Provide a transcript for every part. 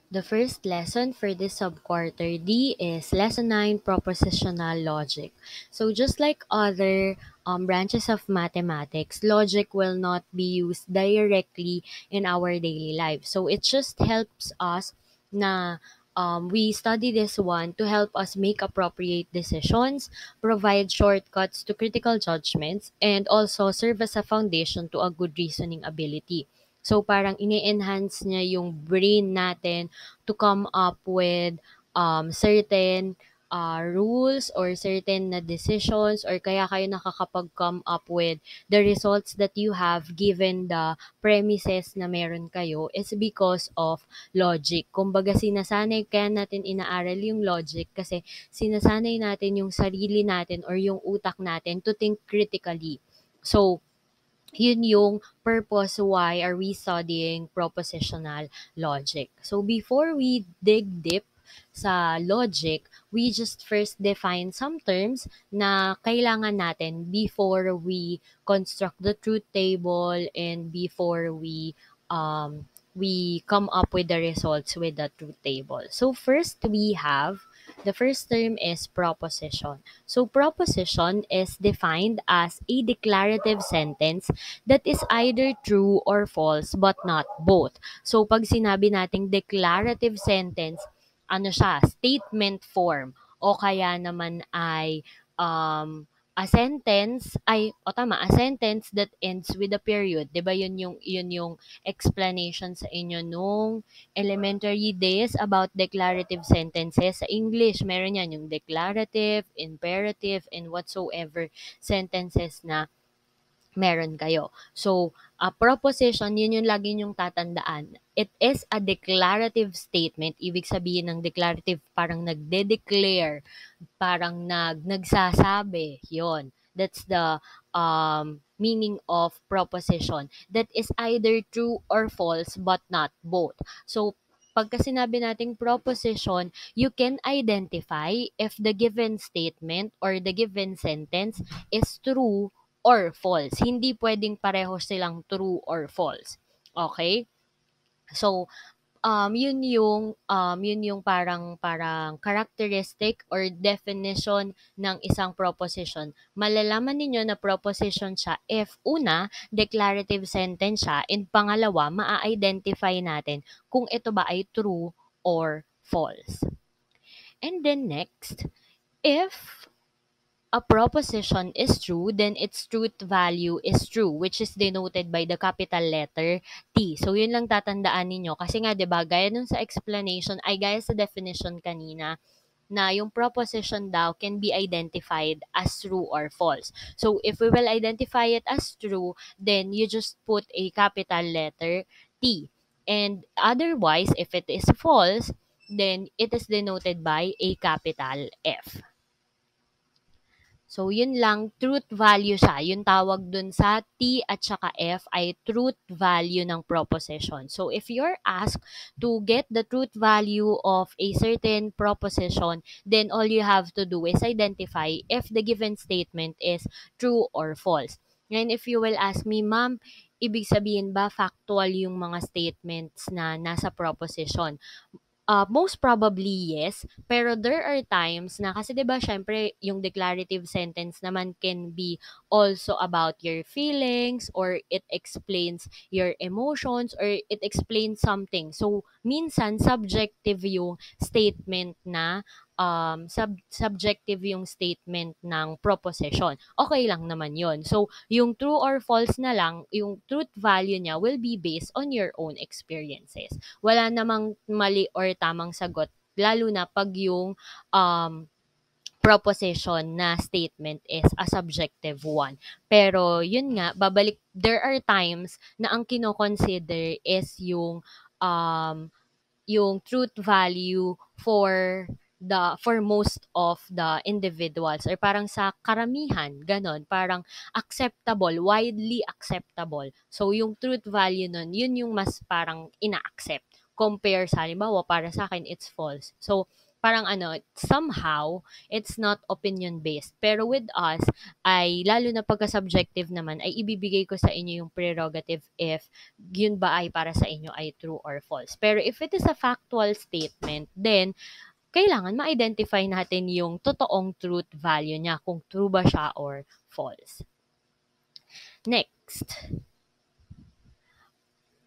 The first lesson for this subquarter D is Lesson 9, Propositional Logic. So just like other branches of mathematics, logic will not be used directly in our daily life. So it just helps us na we study this one to help us make appropriate decisions, provide shortcuts to critical judgments, and also serve as a foundation to a good reasoning ability. So parang ini-enhance niya yung brain natin to come up with certain rules or certain na decisions, or kaya kayo nakakapag-come up with the results that you have given the premises na meron kayo is because of logic. Kumbaga sinasanay kaya natin inaaral yung logic kasi sinasanay natin yung sarili natin or yung utak natin to think critically. So, yun yung purpose why are we studying propositional logic. So before we dig deep sa logic, we just first define some terms na kailangan natin before we construct the truth table and before we come up with the results with the truth table. So first we have the first term is proposition. So proposition is defined as a declarative sentence that is either true or false but not both. So pag sinabi nating declarative sentence, ano siya, statement form o kaya naman ay a sentence ay o tama, a sentence that ends with a period. 'Di ba yun yung explanation sa inyo nung elementary days about declarative sentences sa English. Meron yan yung declarative, imperative, and whatsoever sentences na meron kayo. So, a proposition, yun yung lagi nyong tatandaan. It is a declarative statement. Ibig sabihin ng declarative, parang nagde-declare, parang nagsasabi. Yon. That's the meaning of proposition. That is either true or false, but not both. So, pagka sinabi nating proposition, you can identify if the given statement or the given sentence is true or false. Hindi pwedeng pareho silang true or false. Okay? So, yun yung parang characteristic or definition ng isang proposition. Malalaman ninyo na proposition siya if una, declarative sentence siya, and pangalawa, maa-identify natin kung ito ba ay true or false. And then next, if a proposition is true, then its truth value is true, which is denoted by the capital letter T. So, yun lang tatandaan ninyo. Kasi nga, di ba, gaya nung sa explanation, ay gaya sa definition kanina, na yung proposition daw can be identified as true or false. So, if we will identify it as true, then you just put a capital letter T. And otherwise, if it is false, then it is denoted by a capital F. So, yun lang, truth value siya. Yung tawag dun sa T at saka F ay truth value ng proposition. So, if you're asked to get the truth value of a certain proposition, then all you have to do is identify if the given statement is true or false. And if you will ask me, ma'am, ibig sabihin ba factual yung mga statements na nasa proposition? Most probably yes, pero there are times na kasi 'di ba syempre yung declarative sentence naman can be also about your feelings or it explains your emotions or it explains something. So minsan subjective yung statement na subjective yung statement ng proposition. Okay lang naman 'yon. So yung true or false na lang, yung truth value niya will be based on your own experiences. Wala namang mali or tamang sagot, lalo na pag yung proposition na statement is a subjective one. Pero yun nga, there are times na ang kino-consider is yung truth value for most of the individuals or parang sa karamihan, ganon, parang acceptable, widely acceptable. So, yung truth value nun, yun yung mas parang ina-accept compare sa halimbawa para sa akin it's false. So, parang somehow, it's not opinion-based. Pero with us, ay lalo na pagka subjective naman, ay ibibigay ko sa inyo yung prerogative if yun ba ay para sa inyo ay true or false. Pero if it is a factual statement, then kailangan ma-identify natin yung totoong truth value niya, kung true ba siya or false. Next.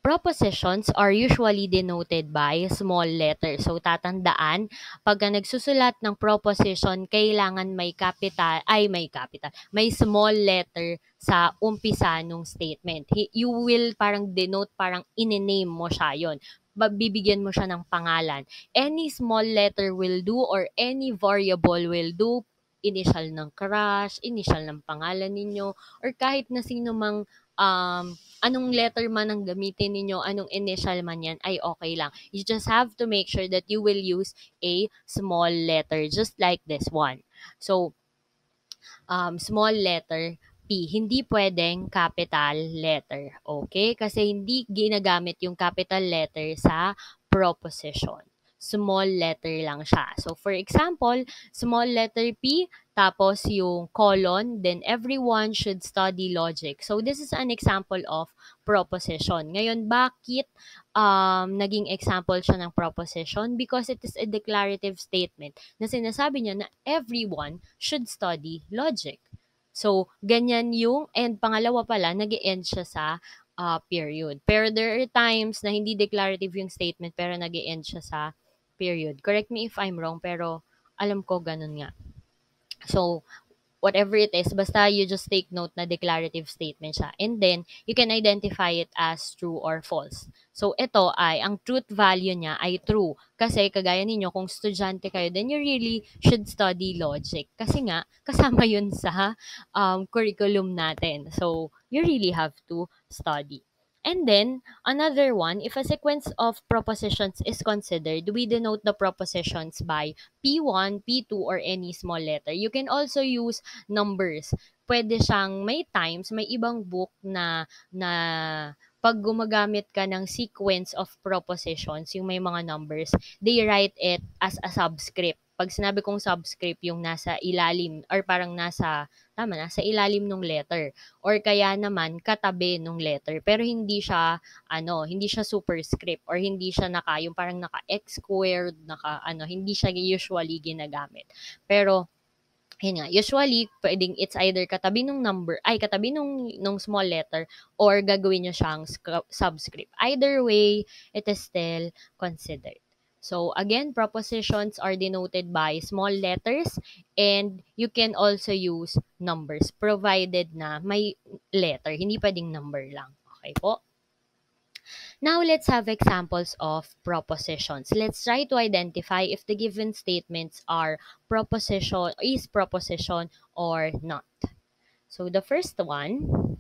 Propositions are usually denoted by small letters. So, tatandaan, pagka nagsusulat ng proposition, kailangan may small letter sa umpisa nung statement. You will parang denote, parang in-name mo siya yon. Bibigyan mo siya ng pangalan. Any small letter will do or any variable will do. Initial ng crush, initial ng pangalan ninyo, or kahit na sino mang anong letter man ang gamitin ninyo, anong initial man yan, ay okay lang. You just have to make sure that you will use a small letter, just like this one. So, small letter P. Hindi pwedeng capital letter. Okay? Kasi hindi ginagamit yung capital letter sa proposition. Small letter lang siya. So, for example, small letter P, tapos yung colon, then everyone should study logic. So, this is an example of proposition. Ngayon, bakit naging example siya ng proposition? Because it is a declarative statement na sinasabi niya na everyone should study logic. So, ganyan yung, and pangalawa pala, nag-e-end siya sa period. Pero there are times na hindi declarative yung statement, pero nag-e-end siya sa period. Correct me if I'm wrong, pero alam ko ganun nga. So, whatever it is, basta you just take note na declarative statement siya. And then, you can identify it as true or false. So, ito ay, ang truth value niya ay true. Kasi, kagaya ninyo, kung estudyante kayo, then you really should study logic. Kasi nga, kasama yun sa curriculum natin. So, you really have to study. And then, another one, if a sequence of propositions is considered, we denote the propositions by P1, P2, or any small letter. You can also use numbers. Pwede siyang, may times, may ibang book na pag gumagamit ka ng sequence of propositions, yung may mga numbers, they write it as a subscript. Pag sinabi kong subscript, yung nasa ilalim, or parang nasa ilalim ng letter. Or kaya naman, katabi ng letter. Pero hindi siya, hindi siya superscript, or hindi siya yung parang naka-X squared, hindi siya usually ginagamit. Pero, yun nga, usually, pwedeng it's either katabi nung small letter, or gagawin nyo siyang subscript. Either way, it is still considered. So, again, propositions are denoted by small letters, and you can also use numbers, provided na may letter. Hindi pwedeng number lang. Okay po? Now, let's have examples of propositions. Let's try to identify if the given statements are proposition or not. So, the first one,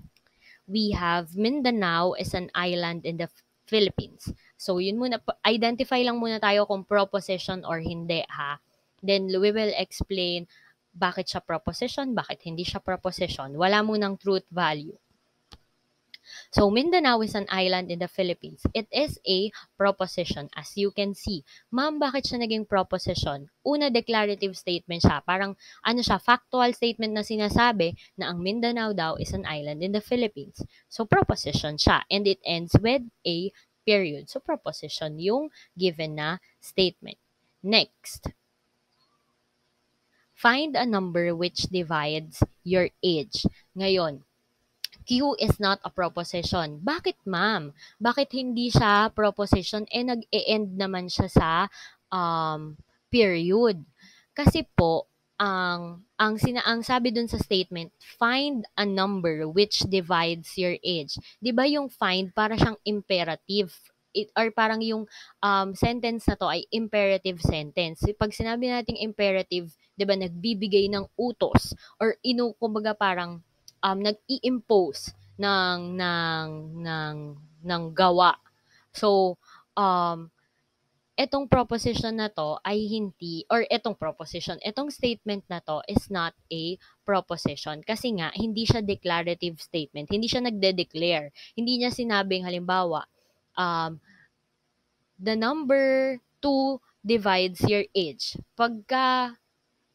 we have Mindanao is an island in the Philippines. So, yun muna, identify lang muna tayo kung proposition or hindi, ha? Then, we will explain bakit siya proposition, bakit hindi siya proposition. Wala munang truth value. So, Mindanao is an island in the Philippines. It is a proposition, as you can see. Ma'am, bakit siya naging proposition? Una, declarative statement siya. Parang, factual statement na sinasabi na ang Mindanao daw is an island in the Philippines. So, proposition siya. And it ends with a period. So, proposition yung given na statement. Next. Find a number which divides your age. Ngayon, Q is not a proposition. Bakit, ma'am? Bakit hindi siya proposition? Nag-e-end naman siya sa period. Kasi po, ang sabi dun sa statement, find a number which divides your age. 'Di ba yung find para siyang imperative? Or parang yung sentence na to ay imperative sentence. Pag sinabi nating imperative, 'di ba, nagbibigay ng utos, or kumbaga parang nag-i-impose ng gawa. So, etong proposition na to ay hindi, or etong statement na to is not a proposition. Kasi nga, hindi siya declarative statement. Hindi siya nagde-declare. Hindi niya sinabing, halimbawa, the number 2 divides your age. Pagka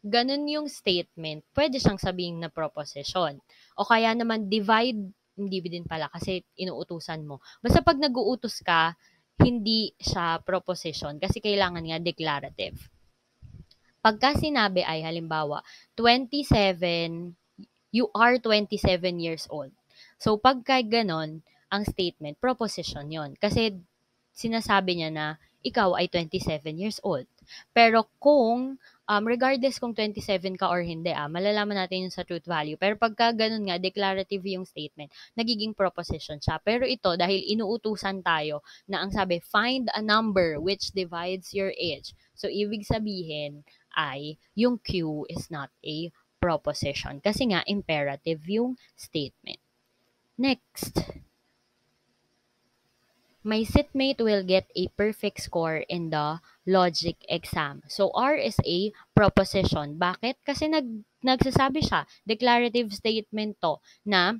ganun yung statement, pwede siyang sabihin na proposition. O kaya naman divide, hindi din pala kasi inuutusan mo. Basta pag nag-uutos ka, hindi siya proposition kasi kailangan nga declarative. Pagka sinabi ay halimbawa, 27, you are 27 years old. So pagka ganon, ang statement, proposition yon. Kasi sinasabi niya na ikaw ay 27 years old. Pero kung, regardless kung 27 ka or hindi, malalaman natin yun sa truth value. Pero pagka ganun nga, declarative yung statement, nagiging proposition siya. Pero ito, dahil inuutusan tayo na ang sabi, find a number which divides your age. So, ibig sabihin ay, yung Q is not a proposition. Kasi nga, imperative yung statement. Next, my seatmate will get a perfect score in the logic exam. So, R is a proposition. Bakit? Kasi nagsasabi siya, declarative statement to, na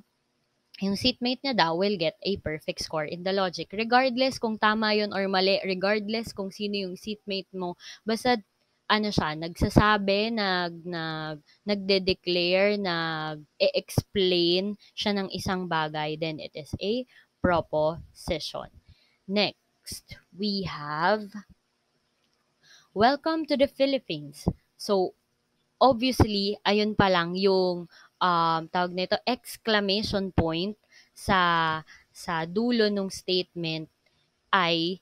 yung seatmate niya daw will get a perfect score in the logic. Regardless kung tama yun or mali, regardless kung sino yung seatmate mo, basta ano siya, nagsasabi, nagde-declare, nag-explain siya ng isang bagay, then it is a proposition. Next, we have welcome to the Philippines. So, obviously, ayun pa lang yung tawag nito, exclamation point sa dulo ng statement ay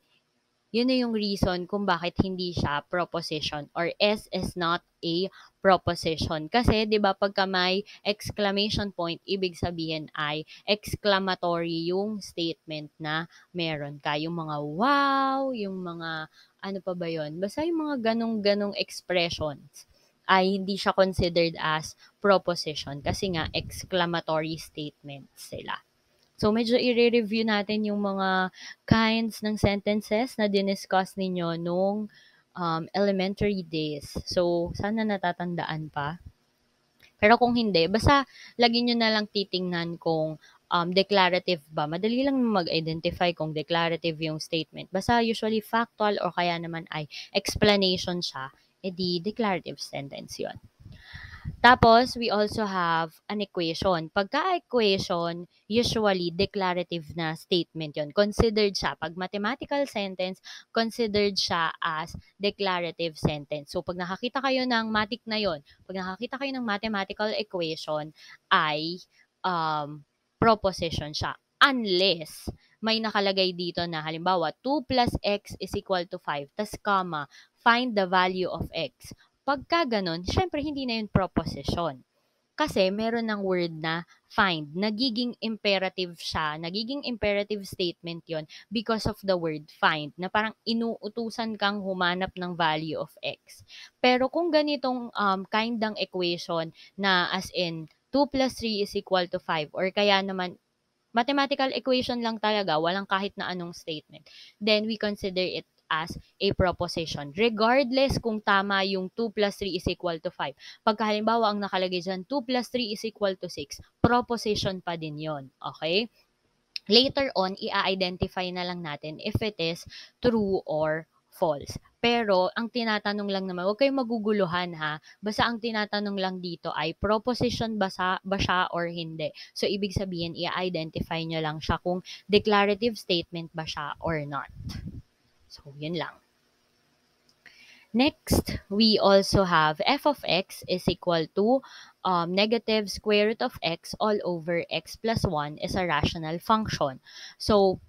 yun na yung reason kung bakit hindi siya proposition or S is not a proposition. Kasi 'di ba pagka may exclamation point, ibig sabihin ay exclamatory yung statement na meron ka. Yung mga wow, yung mga ano pa ba yun? Basta yung mga ganong-ganong expressions ay hindi siya considered as proposition kasi nga exclamatory statements sila. So, medyo i-review natin yung mga kinds ng sentences na diniscuss ninyo nung elementary days. So, sana natatandaan pa. Pero kung hindi, basta lagi nyo na lang titingnan kung declarative ba. Madali lang mag-identify kung declarative yung statement. Basta usually factual or kaya naman ay explanation siya, edi declarative sentence yon. Tapos, we also have an equation. Pagka-equation, usually declarative na statement yon. Considered siya. Pag mathematical sentence, considered siya as declarative sentence. So, pag nakakita kayo ng matic na yon, pag nakakita kayo ng mathematical equation, ay proposition siya. Unless, may nakalagay dito na halimbawa, 2 plus x is equal to 5, tas comma, find the value of x. Pagka ganun, syempre hindi na yun proposition. Kasi meron ng word na find. Nagiging imperative siya. Nagiging imperative statement yon because of the word find. Na parang inuutusan kang humanap ng value of x. Pero kung ganitong kind ng equation na as in 2 plus 3 is equal to 5 or kaya naman mathematical equation lang talaga, walang kahit na anong statement, then we consider it as a proposition. Regardless kung tama yung 2 plus 3 is equal to 5. Pagka halimbawa ang nakalagay dyan, 2 plus 3 is equal to 6, proposition pa din yon. Okay? Later on, i-identify na lang natin if it is true or false. Pero, ang tinatanong lang naman, huwag kayong maguguluhan ha. Basta ang tinatanong lang dito ay proposition ba siya or hindi. So, ibig sabihin, i-identify nyo lang siya kung declarative statement ba siya or not. So, yun lang. Next, we also have f of x is equal to negative square root of x all over x plus 1 is a rational function. So,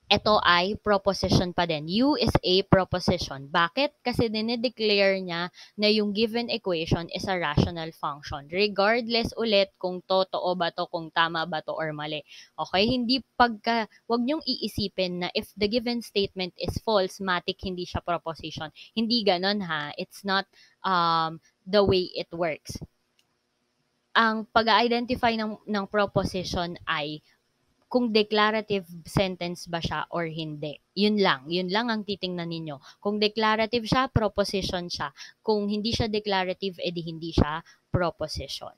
ito ay proposition pa din. U is a proposition. Bakit? Kasi dinideclare niya na yung given equation is a rational function. Regardless ulit kung totoo ba to, kung tama ba to or mali. Okay? Hindi wag niyong iisipin na if the given statement is false, matic hindi siya proposition. Hindi ganon ha. It's not the way it works. Ang pag-identify ng proposition ay kung declarative sentence ba siya or hindi. Yun lang ang titingnan ninyo. Kung declarative siya, proposition siya. Kung hindi siya declarative, edi hindi siya proposition.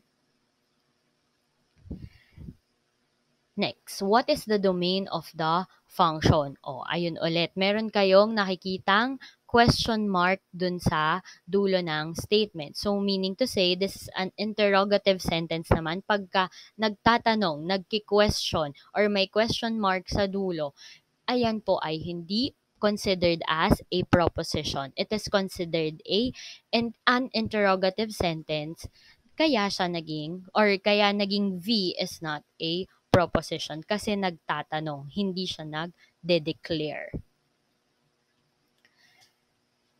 Next, what is the domain of the function? Ayun ulit. Meron kayong nakikitang question mark dun sa dulo ng statement. So, meaning to say, this is an interrogative sentence naman pagka nagtatanong, nagki-question, or may question mark sa dulo, ayan po ay hindi considered as a proposition. It is considered an interrogative sentence, kaya naging V is not a proposition kasi nagtatanong, hindi siya nagde-declare.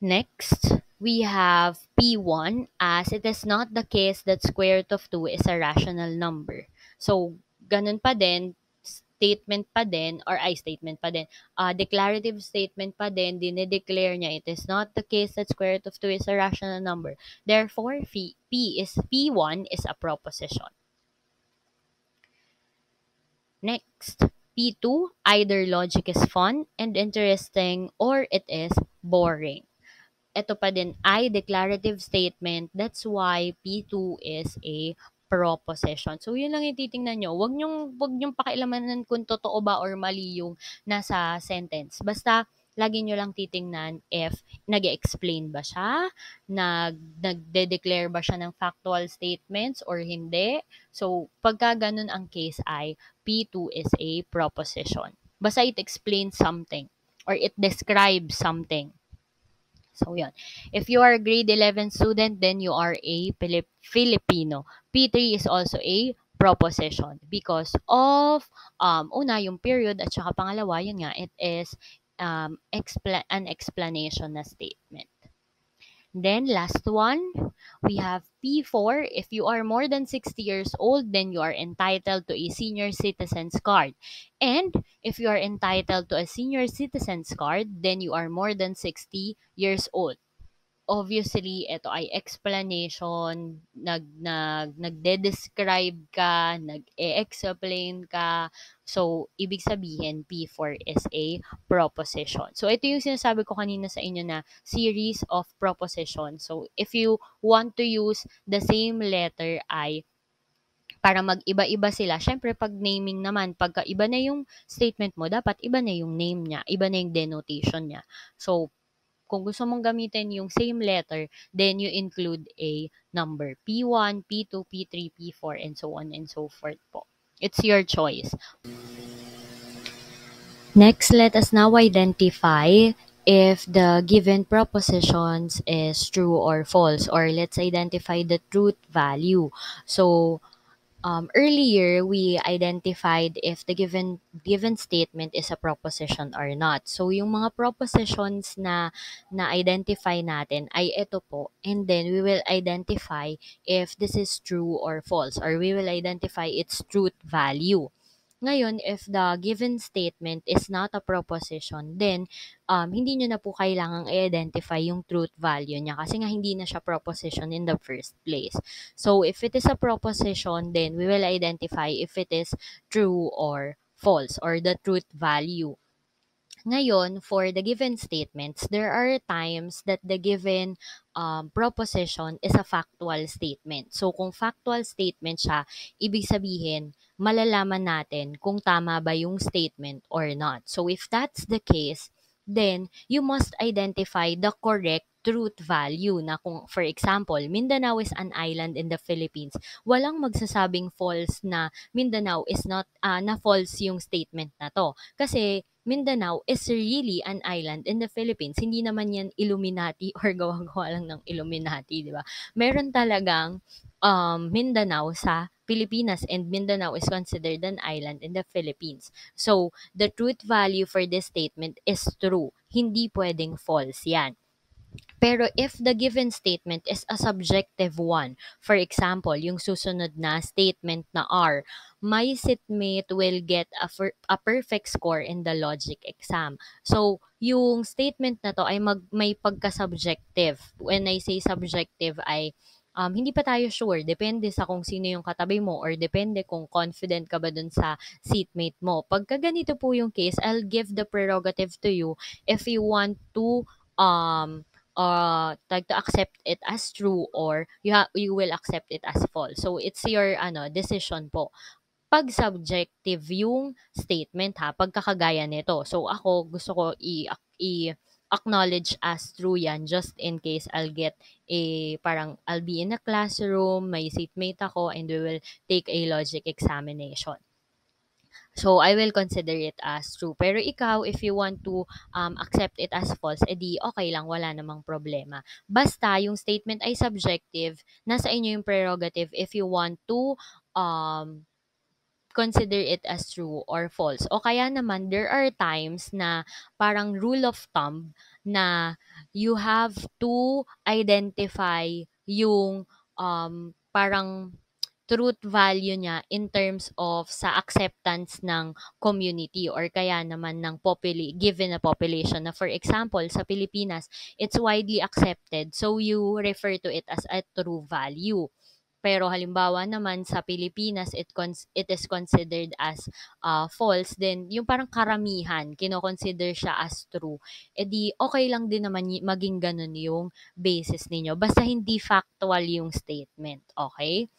Next, we have P1, as it is not the case that square root of 2 is a rational number. So, ganun pa din, statement pa din, declarative statement pa din, dinedeclare niya, it is not the case that square root of 2 is a rational number. Therefore, P1 is a proposition. Next, P2, either logic is fun and interesting or it is boring. Ito pa din ay declarative statement. That's why P2 is a proposition. So, yun lang yung titingnan nyo. Wag nyong pakialamanan kung totoo ba or mali yung nasa sentence. Basta, lagi nyo lang titingnan if nag-explain ba siya, nagde-declare ba siya ng factual statements or hindi. So, pagka ganun ang case ay P2 is a proposition. Basta it explains something or it describes something. So, yun. If you are a grade 11 student, then you are a Filipino. P3 is also a proposition because of, una, yung period, at saka pangalawa, yun nga, it is an explanation na statement. Then, last one, we have P4. If you are more than 60 years old, then you are entitled to a senior citizen's card. And if you are entitled to a senior citizen's card, then you are more than 60 years old. Obviously, ito ay explanation, nagde-describe ka, nag-e-explain ka. So, ibig sabihin, P4 is a proposition. So, ito yung sinasabi ko kanina sa inyo na series of proposition. So, if you want to use the same letter ay para mag-iba-iba sila. Syempre, pag naming naman, pagka iba na yung statement mo, dapat iba na yung name niya, iba na yung denotation niya. So, kung gusto mong gamitin yung same letter, then you include a number. P1, P2, P3, P4, and so on and so forth po. It's your choice. Next, let us now identify if the given propositions is true or false, or let's identify the truth value. So, earlier we identified if the given statement is a proposition or not. So yung mga propositions na identify natin ay ito po, and then we will identify if this is true or false, or we will identify its truth value. Ngayon, if the given statement is not a proposition, then hindi nyo na po kailangang i-identify yung truth value niya kasi nga hindi na siya proposition in the first place. So, if it is a proposition, then we will identify if it is true or false, or the truth value. Ngayon, for the given statements, there are times that the given proposition is a factual statement. So, kung factual statement siya, ibig sabihin, malalaman natin kung tama ba yung statement or not. So, if that's the case, then you must identify the correct truth value na kung, for example, Mindanao is an island in the Philippines. Walang magsasabing false na Mindanao is not, na false yung statement na to. Kasi Mindanao is really an island in the Philippines. Hindi naman yan Illuminati or gawa-gawa lang ng Illuminati, di ba? Meron talagang Mindanao sa Pilipinas, and Mindanao is considered an island in the Philippines. So, the truth value for this statement is true. Hindi pwedeng false yan. Pero if the given statement is a subjective one, for example, yung susunod na statement na R, my seatmate will get a perfect score in the logic exam. So, yung statement na to ay may pagka-subjective. When I say subjective ay hindi pa tayo sure. Depende sa kung sino yung katabi mo, or depende kung confident ka ba dun sa seatmate mo. Pagka ganito po yung case, I'll give the prerogative to you if you want to to accept it as true, or you will accept it as false. So it's your decision po. Pag subjective yung statement ha, pagkakagaya nito. So ako gusto ko acknowledge as true yan just in case parang I'll be in a classroom, may seatmate ako, and we will take a logic examination. So, I will consider it as true. Pero ikaw, if you want to accept it as false, edi okay lang, wala namang problema. Basta, yung statement ay subjective, nasa inyo yung prerogative if you want to um, consider it as true or false. O kaya naman, there are times na parang rule of thumb na you have to identify yung parang truth value niya in terms of sa acceptance ng community or kaya naman ng given a population na for example sa Pilipinas it's widely accepted so you refer to it as a true value. Pero halimbawa naman sa Pilipinas, it is considered as false, then yung parang karamihan, kino-consider siya as true. Eh di, okay lang din naman maging ganun yung basis ninyo. Basta hindi factual yung statement. Okay?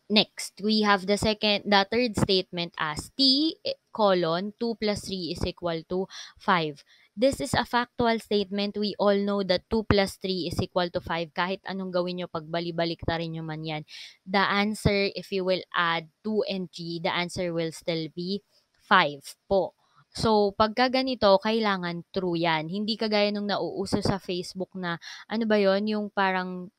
Next, we have the third statement as T colon 2 plus 3 is equal to 5. This is a factual statement. We all know that 2 plus 3 is equal to 5. Kahit anong gawin nyo, pagbali-baliktarin nyo man yan. The answer, if you will add 2 and 3, the answer will still be 5 po. So, pagka ganito, kailangan true yan. Hindi kagaya nung nauuso sa Facebook na, ano ba yon yung parang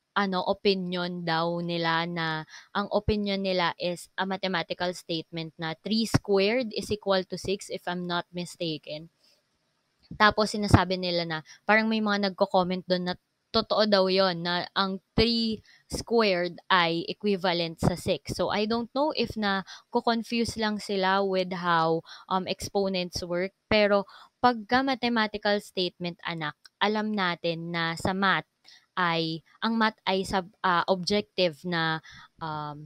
opinion daw nila na ang opinion nila is a mathematical statement na 3 squared is equal to 6 if I'm not mistaken. Tapos sinasabi nila na parang may mga nagko-comment doon na totoo daw yon na ang 3 squared ay equivalent sa 6. So I don't know if na ko-confuse lang sila with how exponents work. Pero pagka mathematical statement anak, alam natin na sa math ang math ay objective na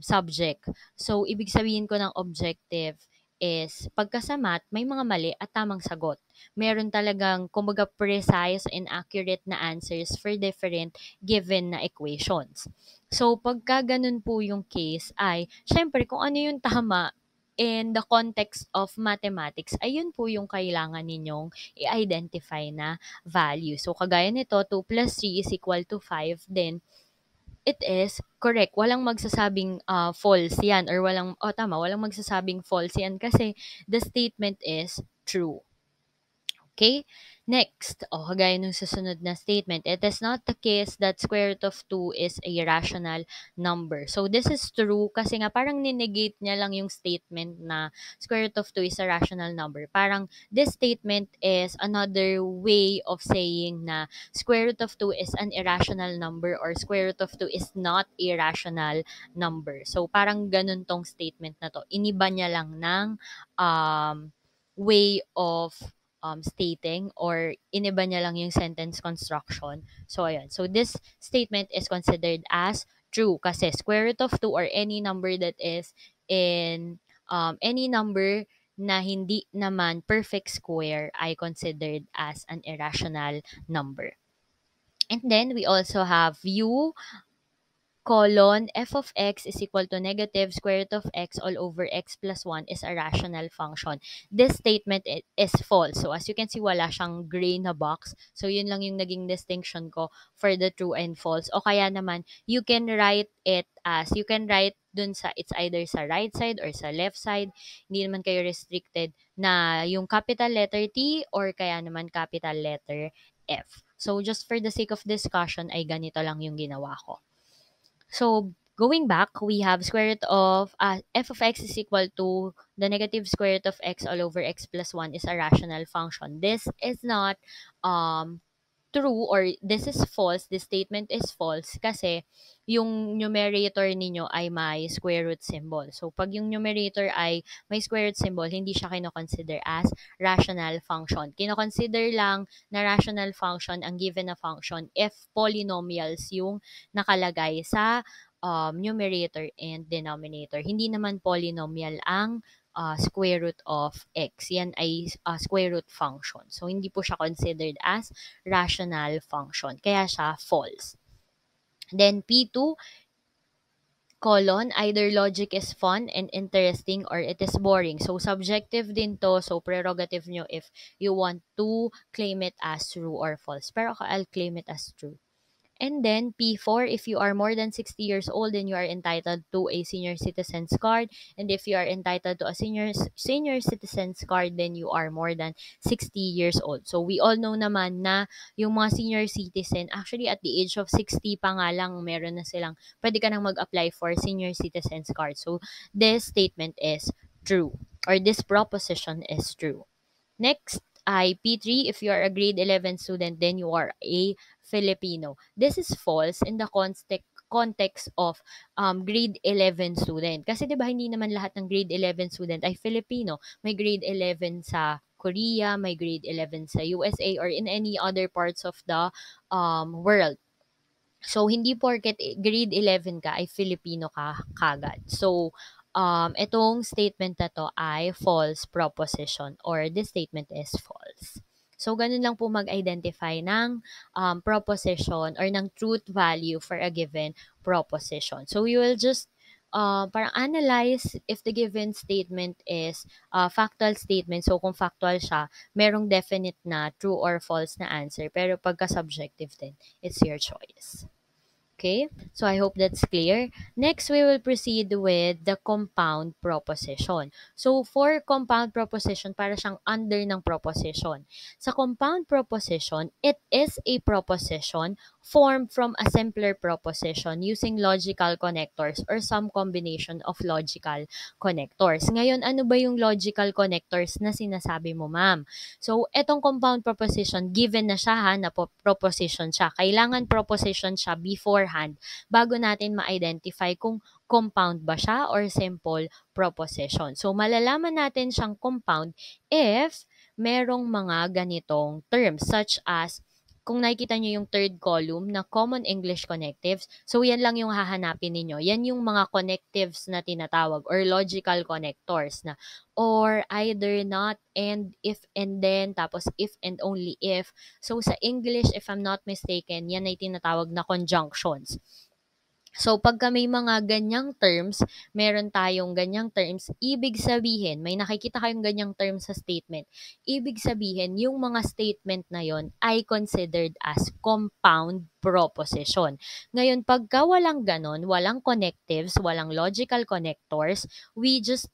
subject. So, ibig sabihin ko ng objective is pagka sa math, may mga mali at tamang sagot. Meron talagang, kumbaga, precise and accurate na answers for different given na equations. So, pagka ganun po yung case ay, syempre, kung ano yung tama in the context of mathematics, ayun po yung kailangan ninyong i-identify na value. So, kagaya nito, 2 plus 3 is equal to 5, then it is correct. Walang magsasabing false yan or walang magsasabing false yan kasi the statement is true. Okay? Next, kagaya nung susunod na statement, it is not the case that square root of 2 is a rational number. So, this is true kasi nga parang ninegate niya lang yung statement na square root of 2 is a rational number. Parang this statement is another way of saying na square root of 2 is an irrational number or square root of 2 is not a rational number. So, parang ganun tong statement na to. Iniba niya lang ng way of stating or iniba niya lang yung sentence construction. So, ayan. So, this statement is considered as true kasi square root of 2 or any number that is in any number na hindi naman perfect square ay considered as an irrational number. And then, we also have u colon f of x is equal to negative square root of x all over x plus 1 is a rational function. This statement is false. So, as you can see, wala siyang gray na box. So, yun lang yung naging distinction ko for the true and false. O kaya naman, you can write dun sa, it's either sa right side or sa left side. Hindi naman kayo restricted na yung capital letter T or kaya naman capital letter F. So, just for the sake of discussion, ay ganito lang yung ginawa ko. So, going back, we have square root of f of x is equal to the negative square root of x all over x plus 1 is a rational function. This is not true or this is false. This statement is false kasi yung numerator ninyo ay may square root symbol. So, pag yung numerator ay may square root symbol, hindi siya kino-consider as rational function. Kino-consider lang na rational function ang given na function if polynomials yung nakalagay sa numerator and denominator. Hindi naman polynomial ang square root of x. Yan ay square root function. So, hindi po siya considered as rational function. Kaya siya false. Then, P2, colon, either logic is fun and interesting or it is boring. So, subjective din to. So, prerogative nyo if you want to claim it as true or false. Pero ako, I'll claim it as true. And then P4, if you are more than 60 years old, then you are entitled to a senior citizen's card. And if you are entitled to a senior citizen's card, then you are more than 60 years old. So we all know naman na yung mga senior citizen, actually at the age of 60 pa nga lang, meron na silang, pwede ka nang mag-apply for senior citizen's card. So this statement is true, or this proposition is true. Next, IP3, if you are a grade 11 student, then you are a Filipino. This is false in the context of grade 11 student. Kasi 'di ba hindi naman lahat ng grade 11 student ay Filipino. May grade 11 sa Korea, may grade 11 sa USA or in any other parts of the world. So, hindi porket grade 11 ka ay Filipino ka kagad. So, itong statement na to ay false proposition or this statement is false. So, ganun lang po mag-identify ng proposition or ng truth value for a given proposition. So, you will just parang analyze if the given statement is factual statement. So, kung factual siya, merong definite na true or false na answer. Pero pagka subjective din, it's your choice. Okay, so I hope that's clear. Next, we will proceed with the compound proposition. So, for compound proposition, para siyang under ng proposition. Sa compound proposition, it is a proposition formed from a simpler proposition using logical connectors or some combination of logical connectors. Ngayon, ano ba yung logical connectors na sinasabi mo, ma'am? So, etong compound proposition, given na siya ha, na proposition siya. Kailangan proposition siya beforehand bago natin ma-identify kung compound ba siya or simple proposition. So, malalaman natin siyang compound if merong mga ganitong terms such as kung nakikita nyo yung third column na common English connectives, so yan lang yung hahanapin ninyo. Yan yung mga connectives na tinatawag or logical connectors na or, either, not, and, if, and then, tapos if and only if. So sa English, if I'm not mistaken, yan ay tinatawag na conjunctions. So, pagka may mga ganyang terms, meron tayong ganyang terms, ibig sabihin, may nakikita kayong ganyang terms sa statement, ibig sabihin, yung mga statement na yon ay considered as compound proposition. Ngayon, pagka walang ganon, walang connectives, walang logical connectors, we just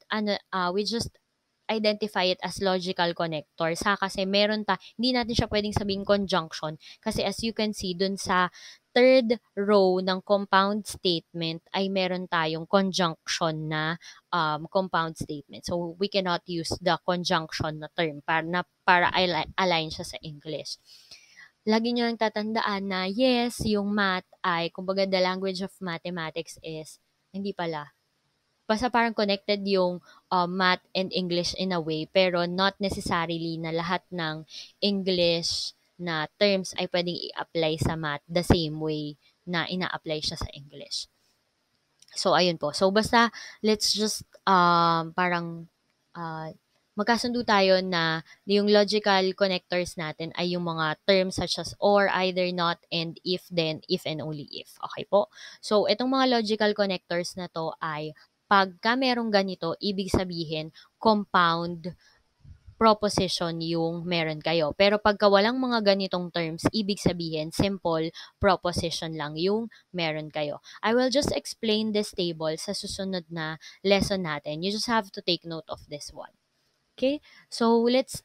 identify it as logical connectors ha kasi hindi natin siya pwedeng sabing conjunction kasi as you can see dun sa third row ng compound statement ay meron tayong conjunction na compound statement. So we cannot use the conjunction na term para align siya sa English. Lagi nyo lang tatandaan na yes, yung math ay kumbaga the language of mathematics is hindi pala basta parang connected yung math and English in a way, pero not necessarily na lahat ng English na terms ay pwedeng i-apply sa math the same way na ina-apply siya sa English. So, ayun po. So, basta let's just parang magkasundo tayo na yung logical connectors natin ay yung mga terms such as or, either, not, and if, then, if, and only if. Okay po? So, itong mga logical connectors na to ay pagka merong ganito, ibig sabihin, compound proposition yung meron kayo. Pero pagka walang mga ganitong terms, ibig sabihin, simple proposition lang yung meron kayo. I will just explain this table sa susunod na lesson natin. You just have to take note of this one. Okay, so let's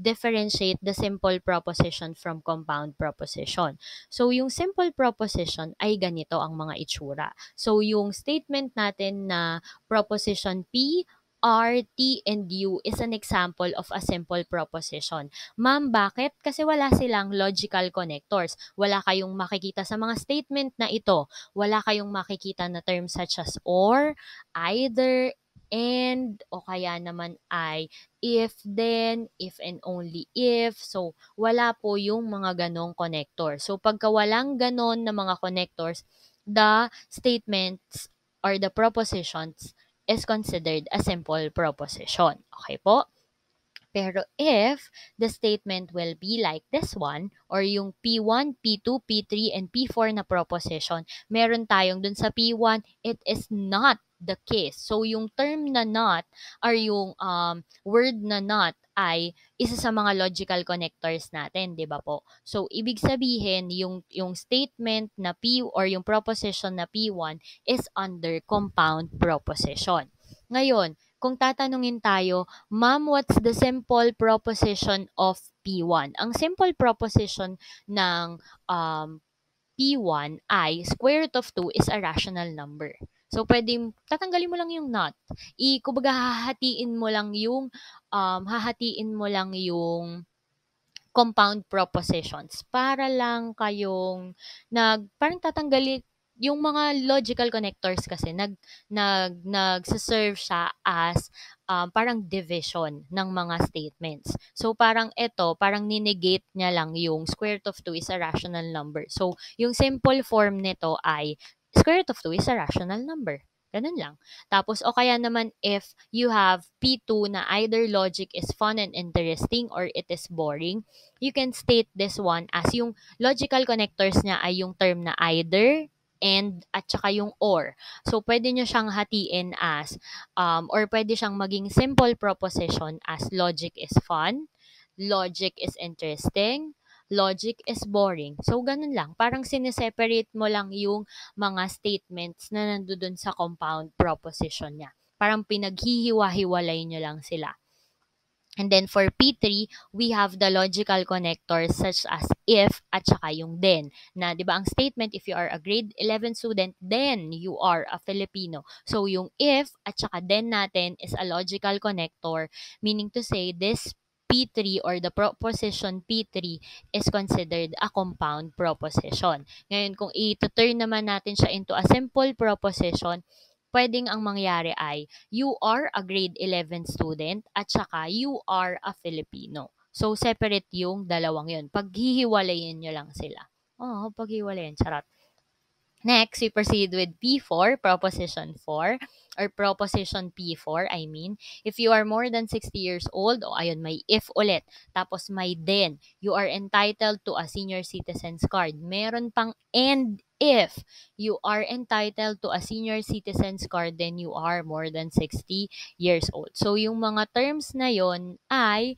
differentiate the simple proposition from compound proposition. So yung simple proposition ay ganito ang mga itsura. So yung statement natin na proposition P, R, T, and U is an example of a simple proposition. Ma'am, bakit? Kasi wala silang logical connectors. Wala kayong makikita sa mga statement na ito. Wala kayong makikita na terms such as or, either, and, o kaya naman ay if, then, if and only if. So, wala po yung mga ganong connector. So, pagka walang ganon na mga connectors, the statements or the propositions is considered a simple proposition. Okay po? Pero if the statement will be like this one, or yung P1, P2, P3, and P4 na proposition, meron tayong dun sa P1, it is not the case. So, yung term na not, or yung word na not, ay isa sa mga logical connectors natin, 'di ba po? So, ibig sabihin, yung statement na P or yung proposition na P1 is under compound proposition. Ngayon, kung tatanungin tayo, ma'am, what's the simple proposition of P1? Ang simple proposition ng P1 ay square root of 2 is a rational number. So, pwedeng tatanggalin mo lang yung not. Kumbaga, hahatiin mo lang yung compound propositions para lang kayong parang tatanggalin yung mga logical connectors kasi nagse-serve siya as parang division ng mga statements. So parang parang ninegate niya lang yung square root of 2 is a rational number. So yung simple form nito ay square root of 2 is a rational number. Ganun lang. Tapos, o kaya naman if you have P2 na either logic is fun and interesting or it is boring, you can state this one as yung logical connectors niya ay yung term na either, and, at saka yung or. So, pwede nyo siyang hatiin as, or pwede siyang maging simple proposition as logic is fun, logic is interesting, logic is boring. So, ganun lang. Parang sineseparate mo lang yung mga statements na nandoon sa compound proposition niya. Parang pinaghihiwa-hiwalay nyo lang sila. And then for P3, we have the logical connectors such as if at saka yung then. Na 'di ba ang statement, if you are a grade 11 student, then you are a Filipino. So yung if at saka then natin is a logical connector, meaning to say this P3 or the proposition P3 is considered a compound proposition. Ngayon, kung i-turn naman natin siya into a simple proposition, pwedeng ang mangyari ay you are a grade 11 student at saka you are a Filipino. So, separate yung dalawang yun. Paghihiwalayin nyo lang sila. Paghiwalayin. Charot. Next, we proceed with P4, proposition 4, or proposition P4, I mean. If you are more than 60 years old, ayun, may if ulit. Tapos may then, you are entitled to a senior citizen's card. Meron pang and if you are entitled to a senior citizen's card, then you are more than 60 years old. So, yung mga terms na yon ay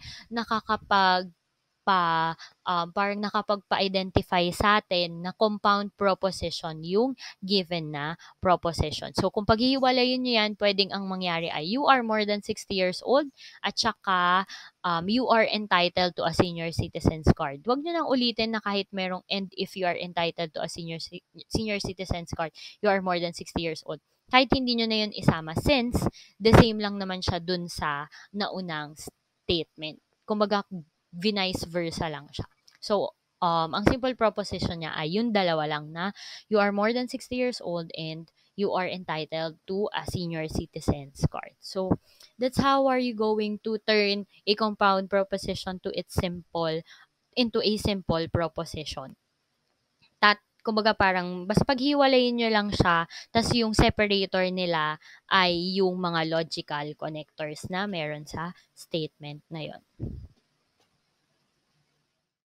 parang nakapagpa-identify sa atin na compound proposition yung given na proposition. So, kung paghihiwalayin nyo yan, pwedeng ang mangyari ay you are more than 60 years old at saka you are entitled to a senior citizen's card. Huwag nyo nang ulitin na kahit merong and if you are entitled to a senior citizen's card, you are more than 60 years old. Kahit hindi nyo na yun isama since the same lang naman siya dun sa naunang statement. Kumbaga, vice versa lang siya. So, ang simple proposition niya ay yung dalawa lang na you are more than 60 years old and you are entitled to a senior citizen's card. So, that's how are you going to turn a compound proposition into a simple proposition. Kumbaga parang, basta paghiwalayin nyo lang siya, tas yung separator nila ay yung mga logical connectors na meron sa statement na yon.